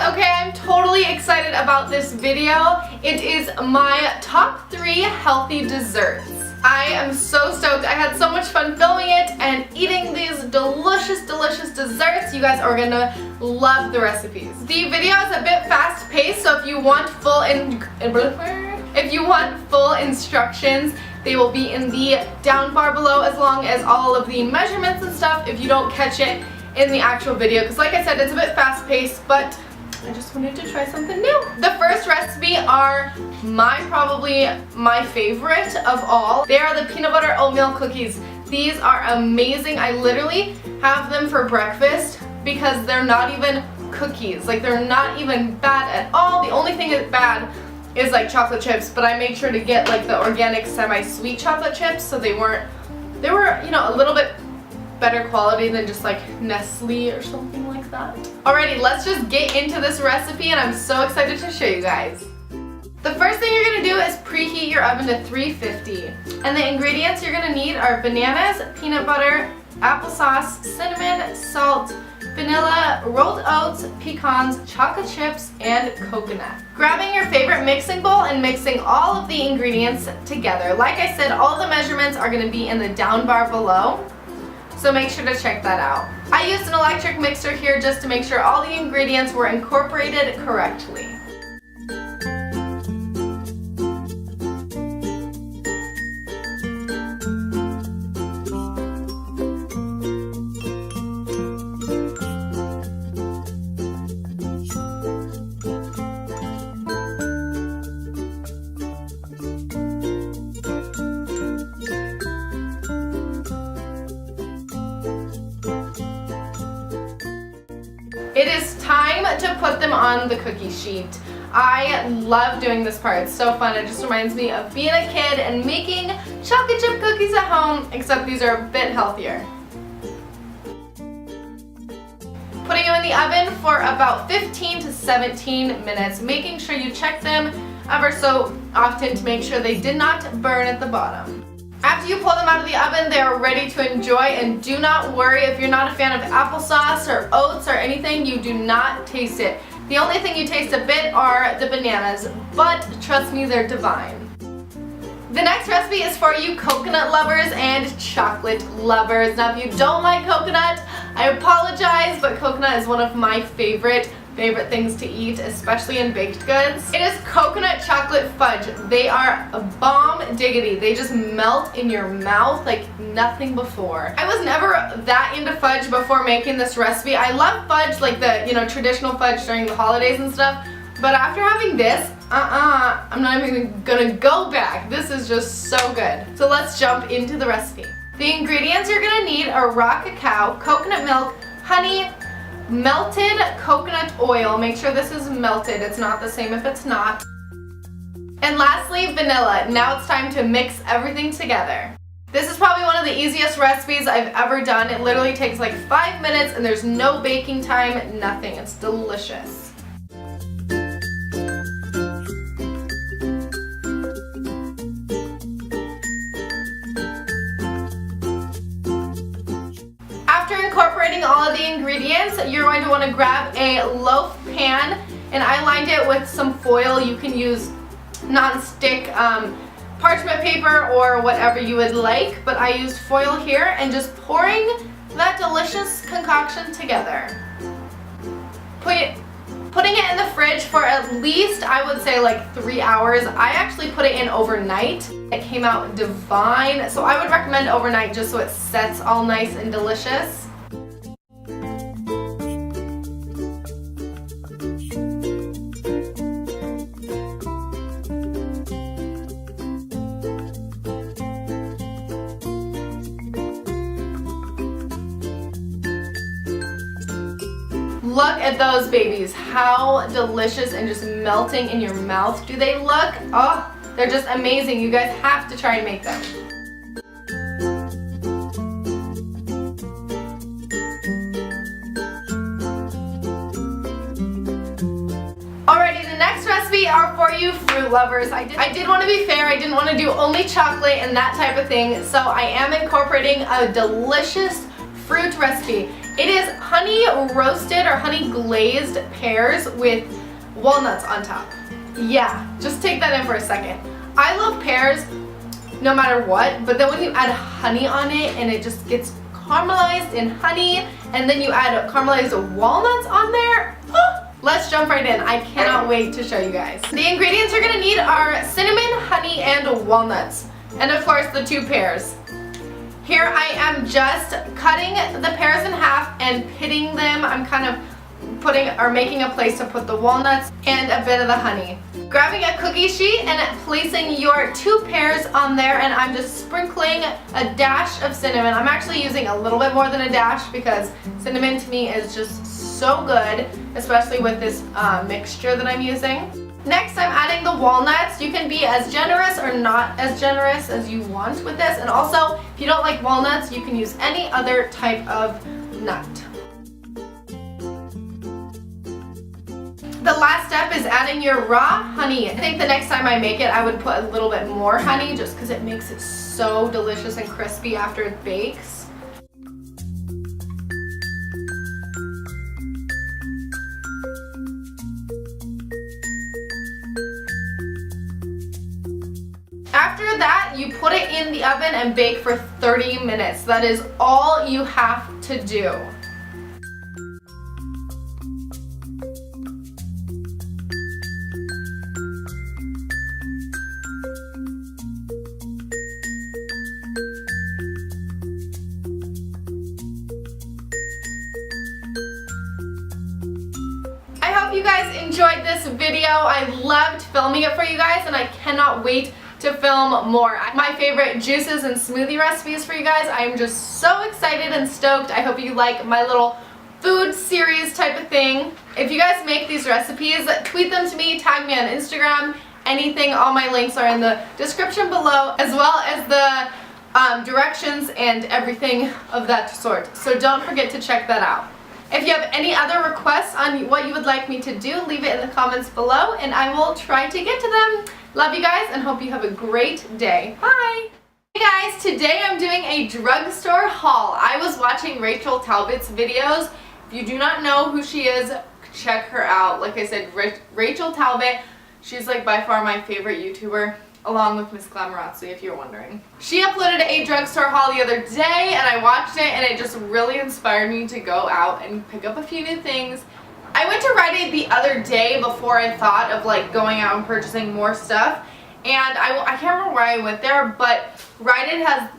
Okay, I'm totally excited about this video. It is my top 3 healthy desserts. I am so stoked. I had so much fun filming it and eating these delicious desserts. You guys are gonna love the recipes. The video is a bit fast paced, so if you want full instructions, they will be in the down bar below, as long as all of the measurements and stuff if you don't catch it in the actual video, because like I said, it's a bit fast paced, but I just wanted to try something new. The first recipe are probably my favorite of all. They are the peanut butter oatmeal cookies. These are amazing. I literally have them for breakfast because they're not even cookies. Like, they're not even bad at all. The only thing that's bad is like chocolate chips, but I made sure to get like the organic semi-sweet chocolate chips, so they were, you know, a little bit better quality than just like Nestle or something like that. Alrighty, let's just get into this recipe, and I'm so excited to show you guys. The first thing you're gonna do is preheat your oven to 350. And the ingredients you're gonna need are bananas, peanut butter, applesauce, cinnamon, salt, vanilla, rolled oats, pecans, chocolate chips, and coconut. Grabbing your favorite mixing bowl and mixing all of the ingredients together. Like I said, all the measurements are gonna be in the down bar below, so make sure to check that out. I used an electric mixer here just to make sure all the ingredients were incorporated correctly. It is time to put them on the cookie sheet. I love doing this part. It's so fun. It just reminds me of being a kid and making chocolate chip cookies at home, except these are a bit healthier. Putting them in the oven for about 15 to 17 minutes, making sure you check them ever so often to make sure they did not burn at the bottom. After you pull them out of the oven, they are ready to enjoy, and do not worry if you're not a fan of applesauce or oats or anything, you do not taste it. The only thing you taste a bit are the bananas, but trust me, they're divine. The next recipe is for you coconut lovers and chocolate lovers. Now, if you don't like coconut, I apologize, but coconut is one of my favorite things to eat, especially in baked goods. It is coconut chocolate fudge. They are a bomb diggity. They just melt in your mouth like nothing before. I was never that into fudge before making this recipe. I love fudge, like the, you know, traditional fudge during the holidays and stuff, but after having this, I'm not even gonna go back. This is just so good. So let's jump into the recipe. The ingredients you're gonna need are raw cacao, coconut milk, honey, melted coconut oil. Make sure this is melted. It's not the same if it's not. And lastly, vanilla. Now it's time to mix everything together. This is probably one of the easiest recipes I've ever done. It literally takes like 5 minutes and there's no baking time, nothing. It's delicious. Incorporating all of the ingredients, you're going to want to grab a loaf pan, and I lined it with some foil. You can use non-stick parchment paper or whatever you would like, but I used foil here, and just pouring that delicious concoction together. Putting it in the fridge for at least, I would say, like 3 hours. I actually put it in overnight. It came out divine, so I would recommend overnight just so it sets all nice and delicious. Look at those babies. How delicious and just melting in your mouth do they look? Oh, they're just amazing. You guys have to try and make them. Alrighty, the next recipe are for you fruit lovers. I did want to be fair. I didn't want to do only chocolate and that type of thing, so I am incorporating a delicious fruit recipe. It is honey roasted or honey glazed pears with walnuts on top. Yeah, just take that in for a second. I love pears no matter what, but then when you add honey on it and it just gets caramelized in honey, and then you add caramelized walnuts on there, let's jump right in. I cannot wait to show you guys. The ingredients you're gonna need are cinnamon, honey, and walnuts, and of course the 2 pears. Here I am just cutting the pears in half and pitting them. I'm kind of making a place to put the walnuts and a bit of the honey. Grabbing a cookie sheet and placing your 2 pears on there, and I'm just sprinkling a dash of cinnamon. I'm actually using a little bit more than a dash because cinnamon to me is just so good, especially with this mixture that I'm using. Next, I'm adding the walnuts. You can be as generous or not as generous as you want with this, and also if you don't like walnuts, you can use any other type of nut. The last step is adding your raw honey. I think the next time I make it, I would put a little bit more honey just because it makes it so delicious and crispy after it bakes. After that, you put it in the oven and bake for 30 minutes. That is all you have to do. I hope you guys enjoyed this video. I loved filming it for you guys, and I cannot wait to film more. My favorite juices and smoothie recipes for you guys. I'm just so excited and stoked. I hope you like my little food series type of thing. If you guys make these recipes, tweet them to me, tag me on Instagram, anything. All my links are in the description below, as well as the directions and everything of that sort. So don't forget to check that out. If you have any other requests on what you would like me to do, leave it in the comments below and I will try to get to them. Love you guys and hope you have a great day. Bye! Hey guys, today I'm doing a drugstore haul. I was watching Rachel Talbot's videos. If you do not know who she is, check her out. Like I said, Rachel Talbot, she's like by far my favorite YouTuber, along with Miss Glamorazzi, if you're wondering. She uploaded a drugstore haul the other day and I watched it and it just really inspired me to go out and pick up a few new things. I went to Rite Aid the other day before I thought of like going out and purchasing more stuff, and I can't remember why I went there, but Rite Aid has